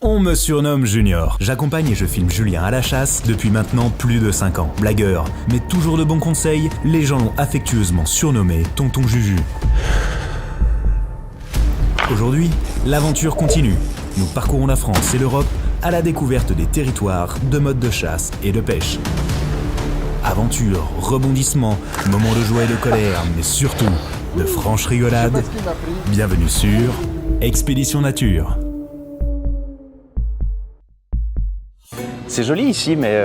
On me surnomme Junior. J'accompagne et je filme Julien à la chasse depuis maintenant plus de 5 ans. Blagueur, mais toujours de bons conseils, les gens l'ont affectueusement surnommé Tonton Juju. Aujourd'hui, l'aventure continue. Nous parcourons la France et l'Europe à la découverte des territoires, de modes de chasse et de pêche. Aventure, rebondissements, moments de joie et de colère, mais surtout de franches rigolades. Bienvenue sur Expédition Nature. C'est joli ici, mais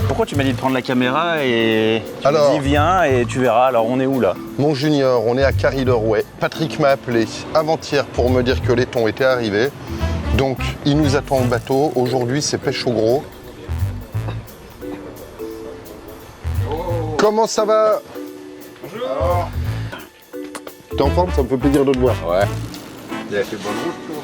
pourquoi tu m'as dit de prendre la caméra et tu m'as dit viens et tu verras. Alors on est où là? Mon Junior, on est à Carry-le-Rouet. Patrick m'a appelé avant-hier pour me dire que les thons étaient arrivés. Donc il nous attend au bateau. Aujourd'hui c'est pêche au gros. Comment ça va? Bonjour. T'es en forme? Ça me fait plaisir de te voir. Ouais. Il a fait bonne route, toi.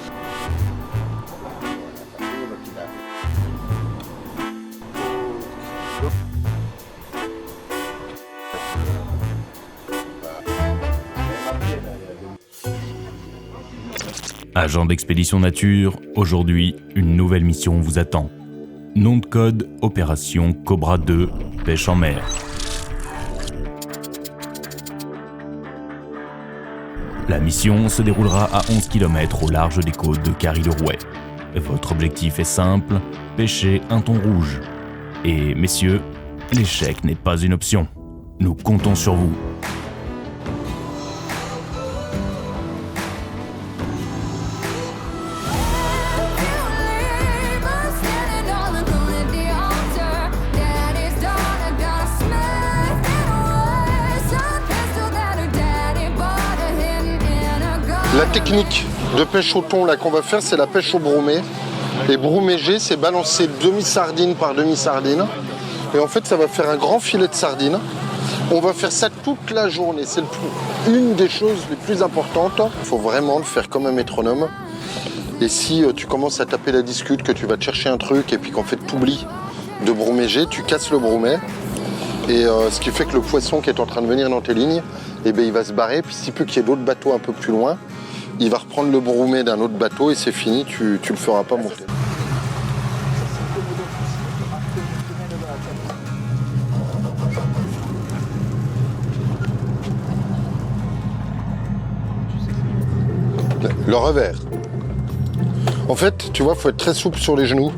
Agent d'Expédition Nature, aujourd'hui, une nouvelle mission vous attend. Nom de code, opération Cobra 2, pêche en mer. La mission se déroulera à 11 km au large des côtes de Carry-le-Rouet. Votre objectif est simple, pêcher un thon rouge. Et messieurs, l'échec n'est pas une option. Nous comptons sur vous. La technique de pêche au thon là qu'on va faire, c'est la pêche au bromé. Et broméger, c'est balancer demi-sardine par demi-sardine. Et en fait, ça va faire un grand filet de sardines. On va faire ça toute la journée. C'est une des choses les plus importantes. Il faut vraiment le faire comme un métronome. Et si tu commences à taper la discute, que tu vas te chercher un truc et puis qu'en fait tu oublies de broméger, tu casses le bromet. Et ce qui fait que le poisson qui est en train de venir dans tes lignes, eh ben, il va se barrer. Puis s'il peut qu'il y ait d'autres bateaux un peu plus loin, il va reprendre le bromet d'un autre bateau et c'est fini, tu le feras pas monter. Le revers. En fait, tu vois, il faut être très souple sur les genoux.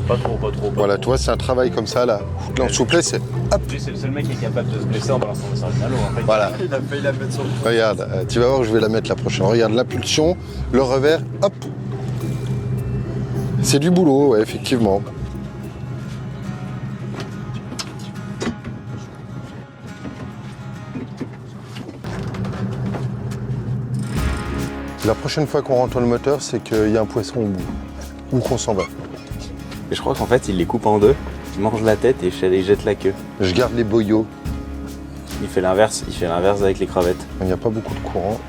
Pas trop. Voilà, tu vois, c'est un travail comme ça, là. En souplesse, c'est hop. C'est le seul mec qui est capable de se blesser en balançant des sardines à l'eau. En fait. Voilà. Il a failli la mettre sur le coup. Regarde, tu vas voir, je vais la mettre la prochaine. Regarde, l'impulsion, le revers, hop. C'est du boulot, ouais, effectivement. La prochaine fois qu'on rentre le moteur, c'est qu'il y a un poisson au bout. Ou qu'on s'en va. Et je crois qu'en fait, il les coupe en deux, il mange la tête et il jette la queue. Je garde les boyaux. Il fait l'inverse avec les crevettes. Il n'y a pas beaucoup de courant.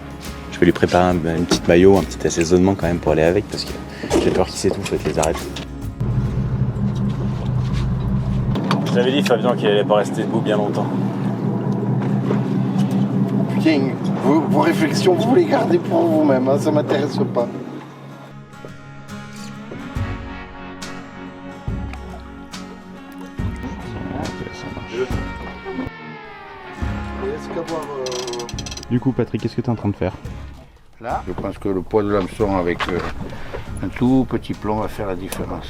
Je vais lui préparer une petite maillot, un petit assaisonnement quand même pour aller avec parce que j'ai peur qu'il s'étouffe avec les arêtes. Je t'avais dit, Fabien, qu'il allait pas rester debout bien longtemps. Putain, vos réflexions, vous les gardez pour vous-même, hein, ça m'intéresse pas. Du coup, Patrick, qu'est-ce que tu es en train de faire? Là, je pense que le poids de l'hameçon avec un tout petit plomb va faire la différence.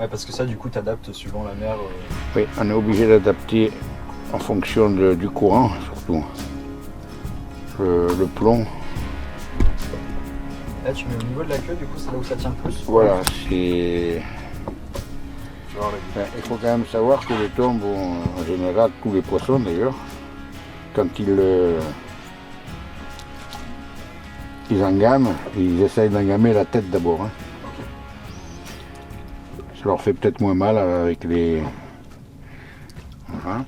Ouais, parce que ça, du coup, tu adaptes suivant la mer. Oui, on est obligé d'adapter en fonction du courant, surtout. Le plomb. Là, tu mets au niveau de la queue, du coup, c'est là où ça tient le plus. Voilà, c'est... Il faut quand même savoir que les thons, bon, en général, tous les poissons d'ailleurs, quand ils engament, ils essayent d'engamer la tête d'abord. Hein. Ça leur fait peut-être moins mal avec les... Voilà.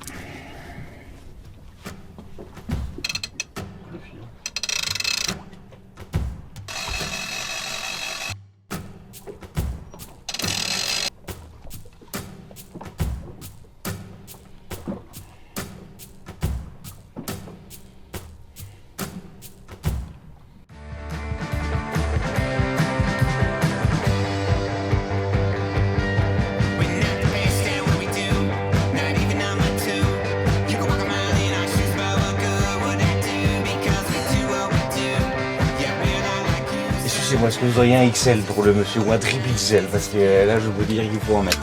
Laissez-moi, est-ce que vous auriez un XL pour le monsieur ou un triple XL? Parce que là, je peux dire qu'il faut en mettre.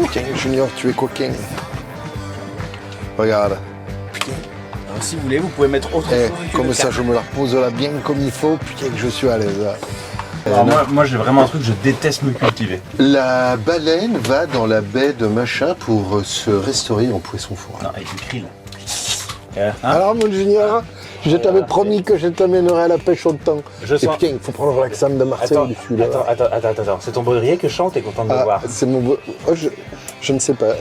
Putain, Junior, tu es coquin. Regarde. Putain. Alors, si vous voulez, vous pouvez mettre autre chose. Comme ça, je me la repose là bien comme il faut. Putain, que je suis à l'aise. Alors moi j'ai vraiment un truc, je déteste me cultiver. La baleine va dans la baie de Machin pour se restaurer en poisson fourré. Non, avec du krill. Alors mon Junior, je t'avais promis que je t'amènerais à la pêche au temps. Je sens... Putain, il faut prendre l'accent de Marseille au-dessus là. Attends, c'est ton baudrier que je chante, t'es content de me voir. C'est mon... Oh, je ne sais pas.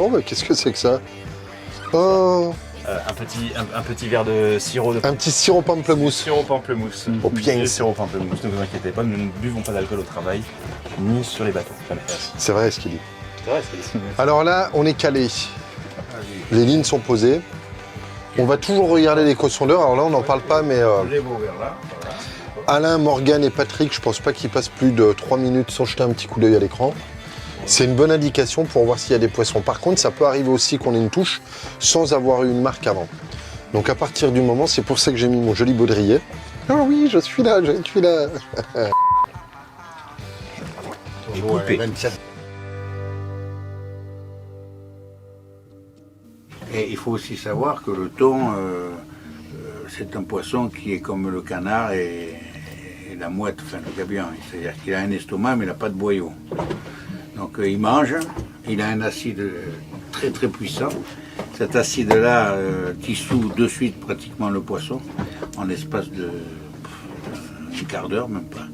Oh, mais qu'est-ce que c'est que ça? Oh. Un petit verre de sirop de... Un petit sirop pamplemousse. Sirop pamplemousse. Oh putain. Sirop pamplemousse, ne vous inquiétez pas, nous ne buvons pas d'alcool au travail, ni sur les bateaux. C'est vrai ce qu'il dit. C'est vrai ce qu'il dit. Alors là, on est calé. Les lignes sont posées. On va toujours regarder les co-sondeurs. Alors là, on n'en parle pas, mais... Les beaux verres là, voilà. Alain, Morgane et Patrick, je pense pas qu'ils passent plus de 3 minutes sans jeter un petit coup d'œil à l'écran. C'est une bonne indication pour voir s'il y a des poissons. Par contre, ça peut arriver aussi qu'on ait une touche sans avoir eu une marque avant. Donc à partir du moment, c'est pour ça que j'ai mis mon joli baudrier. Oh oui, je suis là, je suis là. Et coupé. Et il faut aussi savoir que le thon, c'est un poisson qui est comme le canard et la mouette, enfin le gabion. C'est-à-dire qu'il a un estomac mais il n'a pas de boyau. Donc il mange, il a un acide très très puissant. Cet acide-là dissout de suite pratiquement le poisson en l'espace de un quart d'heure, même pas.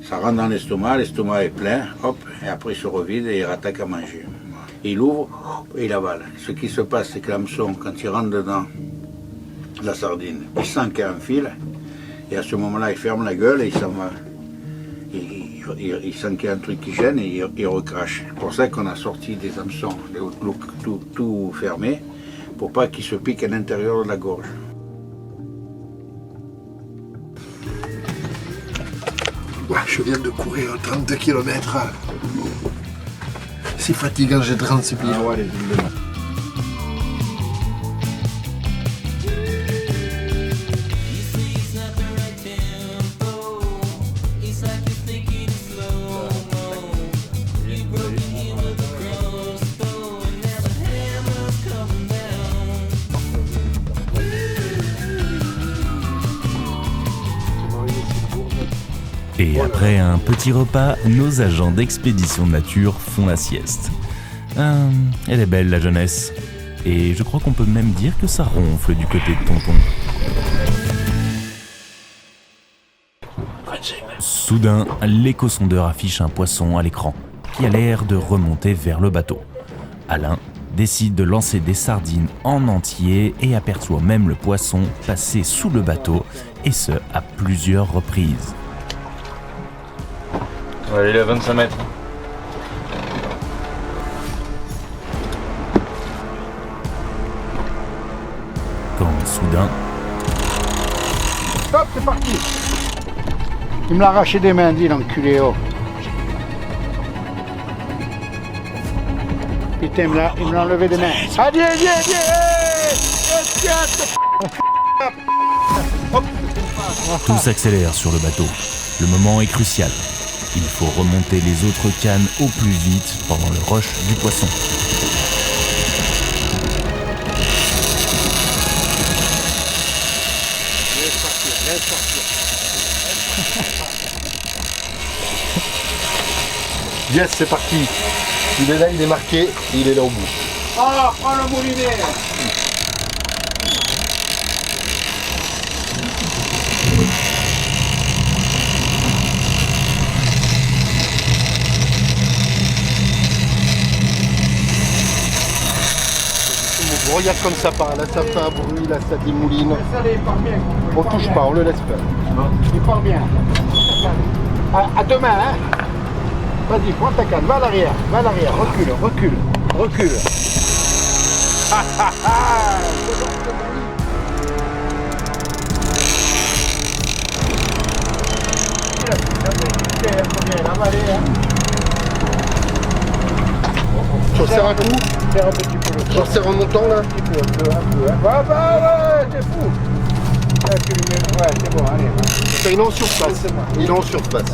Ça rentre dans l'estomac est plein, hop, et après il se revide et il rattaque à manger. Il ouvre et il avale. Ce qui se passe, c'est que l'hameçon, quand il rentre dedans la sardine, il sent qu'il y a un fil, et à ce moment-là, il ferme la gueule et il s'en va. Il sent qu'il y a un truc qui gêne et il recrache. C'est pour ça qu'on a sorti des hameçons tout fermés, pour pas qu'ils se piquent à l'intérieur de la gorge. Je viens de courir 30 km. C'est fatigant, j'ai 36 pieds. Ah ouais, les villes de nom. Et après un petit repas, nos agents d'expédition de nature font la sieste. Elle est belle la jeunesse. Et je crois qu'on peut même dire que ça ronfle du côté de Tonton. Soudain, l'éco-sondeur affiche un poisson à l'écran, qui a l'air de remonter vers le bateau. Alain décide de lancer des sardines en entier et aperçoit même le poisson passer sous le bateau, et ce à plusieurs reprises. Ouais, il est à 25 mètres. Quand soudain... Stop, c'est parti. Il me l'a arraché des mains, dit l'enculé. Oh. Putain, il me l'a enlevé des mains. Allez, Tout s'accélère sur le bateau. Le moment est crucial. Il faut remonter les autres cannes au plus vite pendant le rush du poisson. Yes, c'est parti. Il est là, il est marqué, il est là au bout. Oh, prends le moulinet. Regarde comme ça part, là ça fait un bruit, là ça démouline. On touche pas, on le laisse faire. Il part bien. À demain, hein. Vas-y, prends ta canne, va à l'arrière, recule. Tu resserres un coup? Tu resserres en montant là? Un peu, hein. Ouais, t'es fou. c'est bon, allez. Ça, il est en surface. Il est en surface.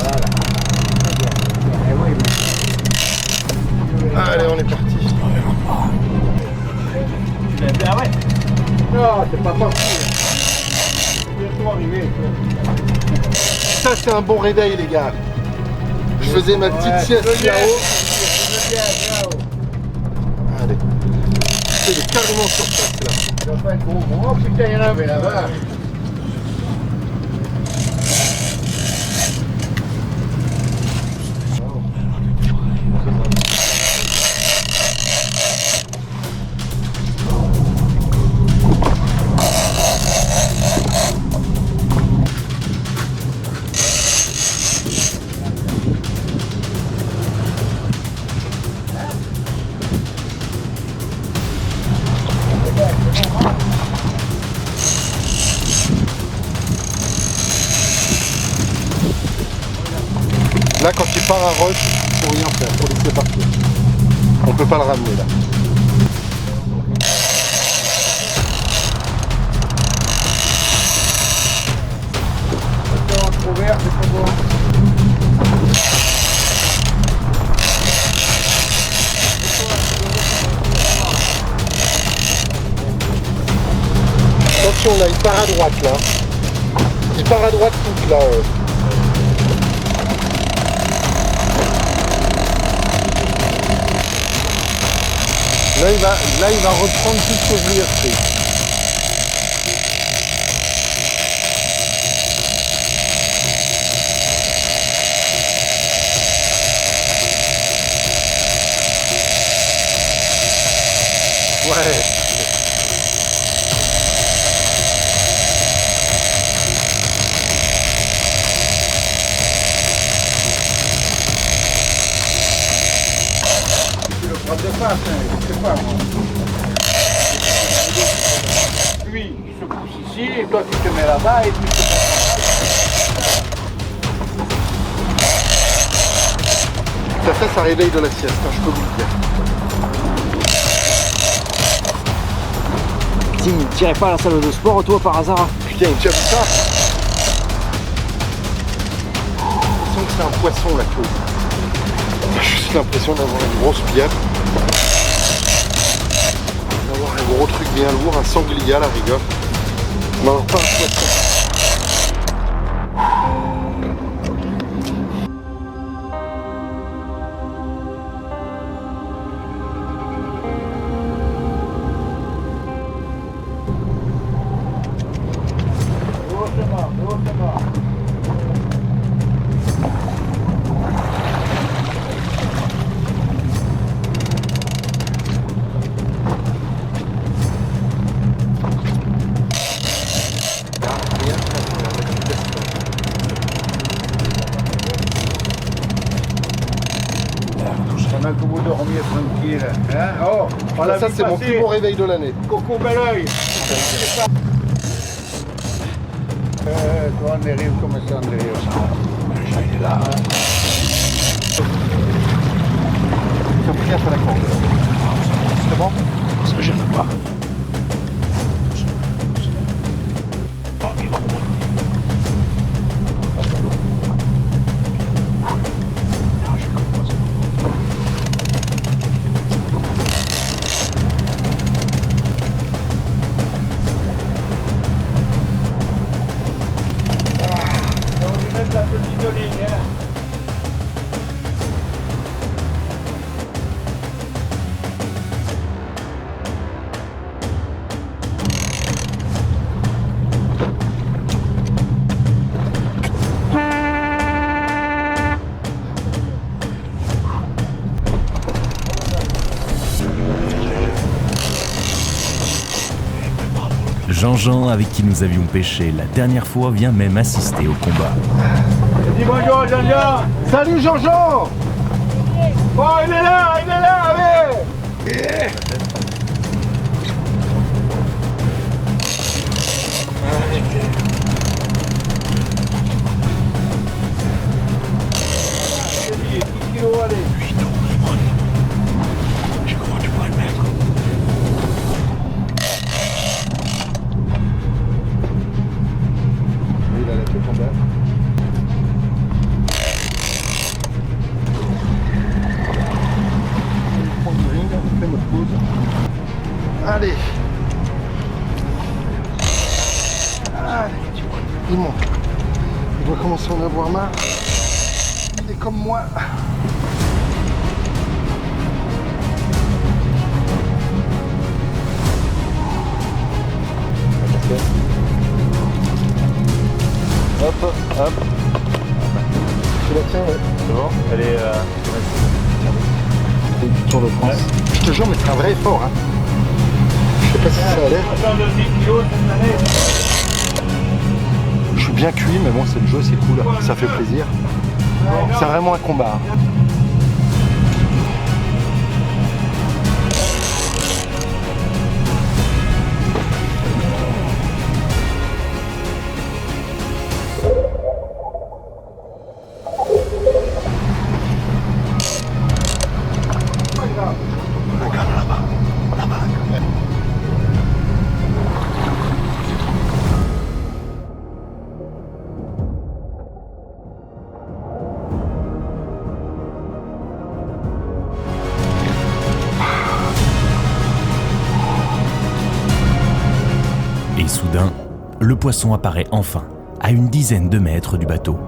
Allez, on est parti. Ah ouais. Non, c'est pas parti. C'est bientôt arrivé. Ça, c'est un bon réveil, les gars. Je faisais ma petite sieste là-haut. Allez. C'est carrément sur place, là. Ça va pas être gros. Oh putain, il y en avait là-bas. Là, quand il part à rush, il faut rien faire, il faut laisser partir. On peut pas le ramener là. Trop vert, c'est pas bon. Attention là, il part à droite là. Il part à droite tout là. Là, il va reprendre tout ce que je lui ai pris. Ouais. Tu le prends de face, hein, je sais pas moi. Lui, il se pousse ici, et toi tu te mets là-bas, et puis tu te mets Ça réveille de la sieste, hein, je peux vous le dire. Tim, t'irais pas à la salle de sport, toi, par hasard? Putain, tu as vu ça? J'ai l'impression que c'est un poisson là, Claude. J'ai juste l'impression d'avoir une grosse pièce. D'avoir un gros truc bien lourd, un sanglier à la rigueur. Non, pas un poisson. pendant que vous dormiez tranquille. Hein? Oh, voilà, ça, c'est mon plus beau réveil de l'année. Coco bel oeil. Toi, on arrive comme ça, on arrive. Il est là. Ça fait gaffe à la corde. C'est bon? Parce que j'aime pas. Jean-Jean, avec qui nous avions pêché la dernière fois, vient même assister au combat. Dis bonjour Jean-Jean. Salut Jean-Jean. Oh, il est là, allez. tranquillement. Il doit commencer à en avoir marre. Il est comme moi. Hop, hop. Tu la tiens, ouais. C'est bon. Elle est... C'est du Tour de France. Ouais. Je te jure, mais c'est un vrai effort. Hein. Je sais pas si ça a l'air. Je suis bien cuit, mais bon, c'est le jeu, c'est cool. Ça fait plaisir. C'est vraiment un combat. Hein. Et soudain, le poisson apparaît enfin, à une dizaine de mètres du bateau.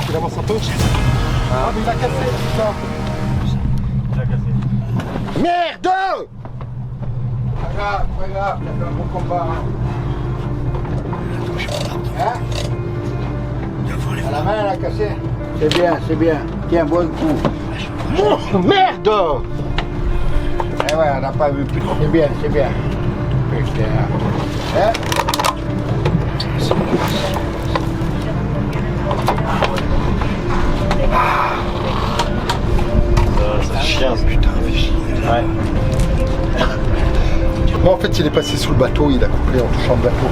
Il avance un peu. Ah, mais il a cassé, putain. Il a cassé. Merde! Pas grave, il a fait un bon combat. Hein? À la main, elle a cassé. C'est bien, c'est bien. Tiens, bois le coup. Oh, merde! Eh ouais, on n'a pas vu plus. C'est bien, c'est bien. Putain. Hein? Ça chien, putain, fait chier. Ouais. Bon, en fait, il est passé sous le bateau, il a couplé en touchant le bateau.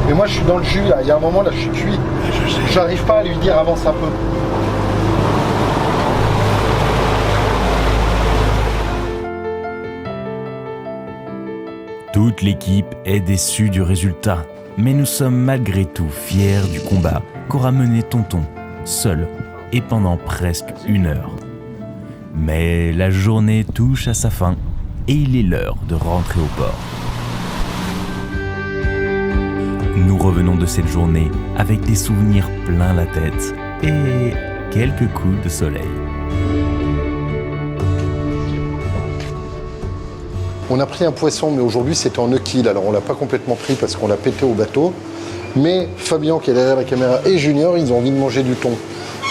Mais moi, je suis dans le jus, là. Il y a un moment, là, je suis cuit. J'arrive pas à lui dire avance un peu. Toute l'équipe est déçue du résultat, mais nous sommes malgré tout fiers du combat qu'aura mené Tonton, seul et pendant presque 1 heure. Mais la journée touche à sa fin et il est l'heure de rentrer au port. Nous revenons de cette journée avec des souvenirs plein la tête et quelques coups de soleil. On a pris un poisson, mais aujourd'hui c'était en œquille. Alors on l'a pas complètement pris parce qu'on l'a pété au bateau. Mais Fabien, qui est derrière la caméra, et Junior, ils ont envie de manger du thon.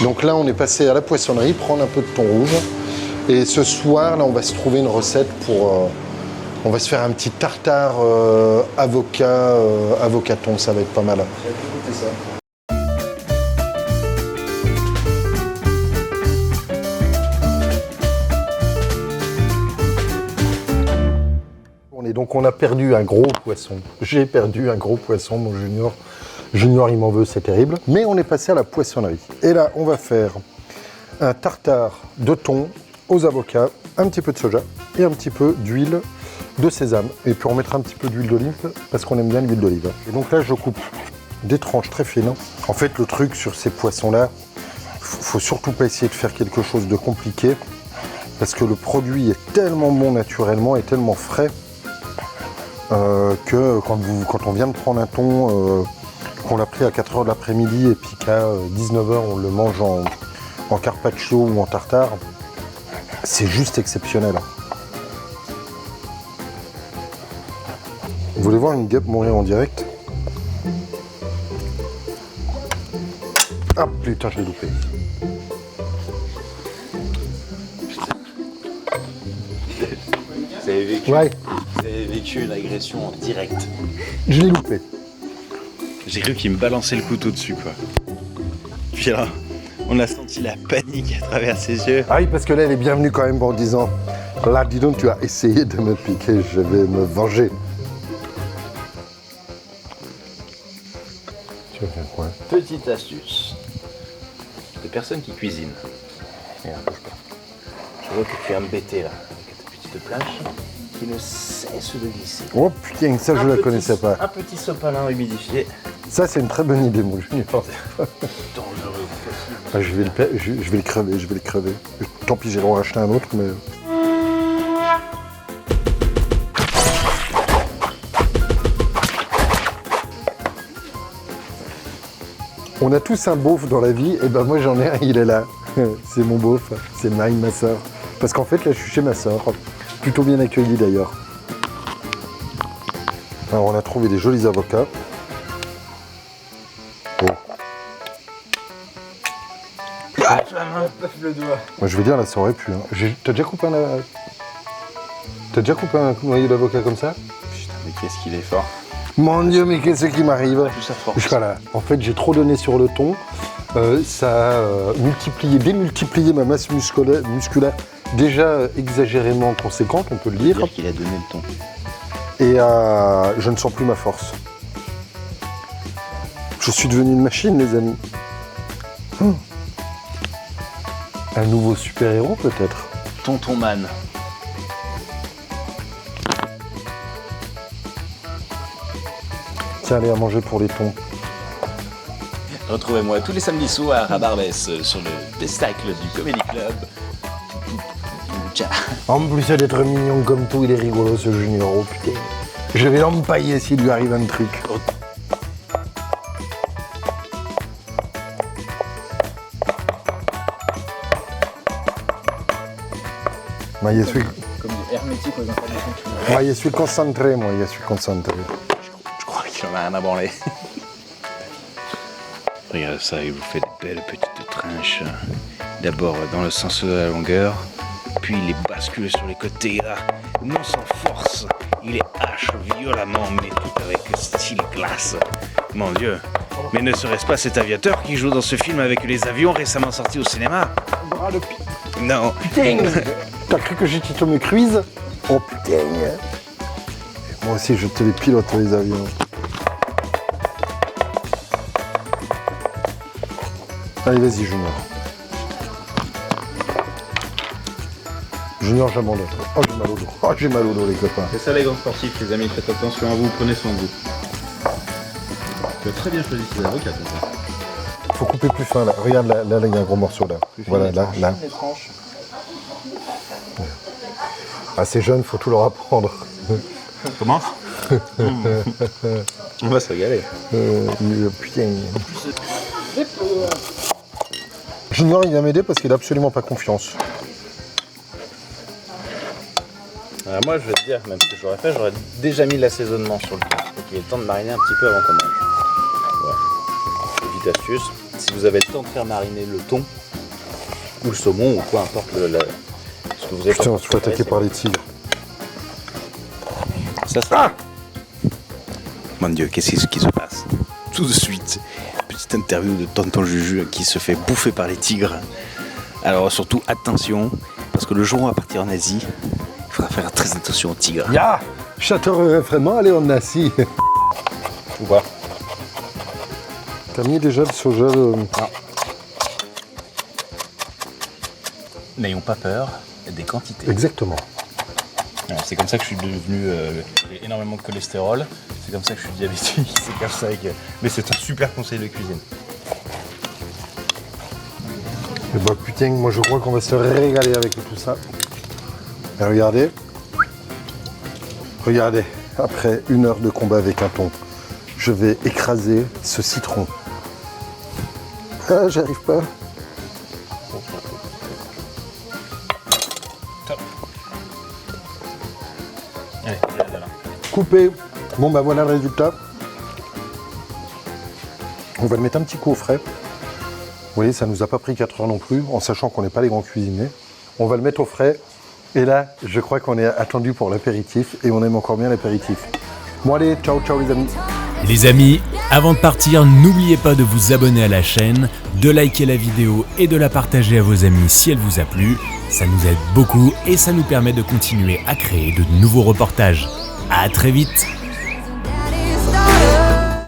Donc là, on est passé à la poissonnerie, prendre un peu de thon rouge. Et ce soir, là, on va se trouver une recette pour... on va se faire un petit tartare avocat thon, ça va être pas mal. Donc on a perdu un gros poisson. J'ai perdu un gros poisson, mon Junior. Junior, il m'en veut, c'est terrible. Mais on est passé à la poissonnerie. Et là, on va faire un tartare de thon aux avocats, un petit peu de soja et un petit peu d'huile de sésame. Et puis on mettra un petit peu d'huile d'olive parce qu'on aime bien l'huile d'olive. Et donc là, je coupe des tranches très fines. En fait, le truc sur ces poissons-là, faut surtout pas essayer de faire quelque chose de compliqué parce que le produit est tellement bon naturellement et tellement frais que quand on vient de prendre un thon, qu'on l'a pris à 4h de l'après-midi et puis qu'à 19h on le mange en carpaccio ou en tartare, c'est juste exceptionnel. Vous voulez voir une guêpe mourir en direct? Ah putain, je l'ai loupé. Vous avez vécu, Ouais. vous avez vécu une agression en direct. Je l'ai loupé. J'ai cru qu'il me balançait le couteau dessus, quoi. Puis là, On a senti la panique à travers ses yeux. Ah oui, parce que là, elle est bienvenue quand même en disant là, dis donc, tu as essayé de me piquer, je vais me venger. Tu vas faire quoi? Petite astuce. Des personnes qui cuisinent. Regarde, bouge pas. Je vois que tu es embêté là, avec ta petite planche qui ne cesse de glisser. Oh putain, ça, je la connaissais pas. Un petit sopalin humidifié. Ça, c'est une très bonne idée, mon Junior. Dangereux. Ah, je vais le crever. Tant pis, j'ai le droit d'acheter un autre, mais... On a tous un beauf dans la vie, et ben moi j'en ai un, il est là. C'est mon beauf, c'est Mine, ma soeur. Parce qu'en fait, là, je suis chez ma soeur. Plutôt bien accueilli d'ailleurs. Alors, on a trouvé des jolis avocats. Oh. Le doigt. Moi, je veux dire, là, ça aurait pu. Hein. T'as déjà coupé un noyau d'avocat comme ça? Putain, mais qu'est-ce qu'il est fort. Mon Dieu, mais qu'est-ce qui m'arrive? Plus sa force. Je suis là. En fait, j'ai trop donné sur le thon. Ça a démultiplié ma masse musculaire déjà exagérément conséquente, on peut le dire. C'est-à-dire qu'il a donné le ton. Et je ne sens plus ma force. Je suis devenu une machine, les amis. Un nouveau super-héros, peut-être. Tonton Man. Tiens, allez à manger pour les thons. Retrouvez-moi tous les samedis soirs à Barbès sur le Pestacle du Comedy Club. En plus d'être mignon comme tout, il est rigolo ce Junior. Oh putain. Je vais l'empailler s'il lui arrive un truc. Moi, je suis... Comme du hermétique aux informations. Moi, je suis concentré, Je crois qu'il en a rien à branler. Regardez ça, il vous fait des belles petites trinches. D'abord dans le sens de la longueur, puis il les bascule sur les côtés là, non sans force. Il les hache violemment, mais tout avec style classe. Mon Dieu, mais ne serait-ce pas cet aviateur qui joue dans ce film avec les avions récemment sortis au cinéma? Non. Putain. T'as cru que j'ai Tito Cruise? Oh putain. Moi aussi, je te les pilote les avions. Allez, vas-y, Junior. Junior, j'abandonne. Oh, j'ai mal au dos. Oh, j'ai mal au dos, les copains. C'est ça les grands sportifs, les amis. Faites attention à vous, prenez soin de vous. Tu as très bien choisi ces avocats, ça. Faut couper plus fin, là. Regarde, là, il y a un gros morceau, là. Voilà, là. Ah, ces jeunes, faut tout leur apprendre. Comment? On va se régaler. Putain. Junior, il vient m'aider parce qu'il n'a absolument pas confiance. Alors moi, je vais te dire, même ce que j'aurais fait, j'aurais déjà mis l'assaisonnement sur le thon. Donc il est temps de mariner un petit peu avant qu'on mange. Voilà. Petite astuce, si vous avez le temps de faire mariner le thon, ou le saumon, ou peu importe ce que vous avez. Putain, on se fait attaquer par les tigres. Ça. Ah, mon Dieu, qu'est-ce qui se passe? Tout de suite, petite interview de Tonton Juju qui se fait bouffer par les tigres. Alors surtout, attention, parce que le jour où on va partir en Asie, il faudra faire très attention aux tigres. Ya, j'adorerais vraiment aller en Asie. Ou pas? T'as mis déjà le soja Non. N'ayons pas peur des quantités. Exactement. Alors, c'est comme ça que je suis devenu j'ai énormément de cholestérol. C'est comme ça que je suis diabétique. C'est comme ça que... Mais c'est un super conseil de cuisine. Et bah putain, moi je crois qu'on va se régaler avec tout ça. Et regardez. Regardez, après 1 heure de combat avec un thon, je vais écraser ce citron. Ah, j'arrive pas. Top. Allez, là. Coupé. Bon bah voilà le résultat. On va le mettre un petit coup au frais. Vous voyez, ça nous a pas pris 4 heures non plus, en sachant qu'on n'est pas les grands cuisiniers. On va le mettre au frais. Et là, je crois qu'on est attendu pour l'apéritif et on aime encore bien l'apéritif. Bon allez, ciao ciao les amis. Les amis, Avant de partir, n'oubliez pas de vous abonner à la chaîne, de liker la vidéo et de la partager à vos amis si elle vous a plu. Ça nous aide beaucoup et ça nous permet de continuer à créer de nouveaux reportages. À très vite!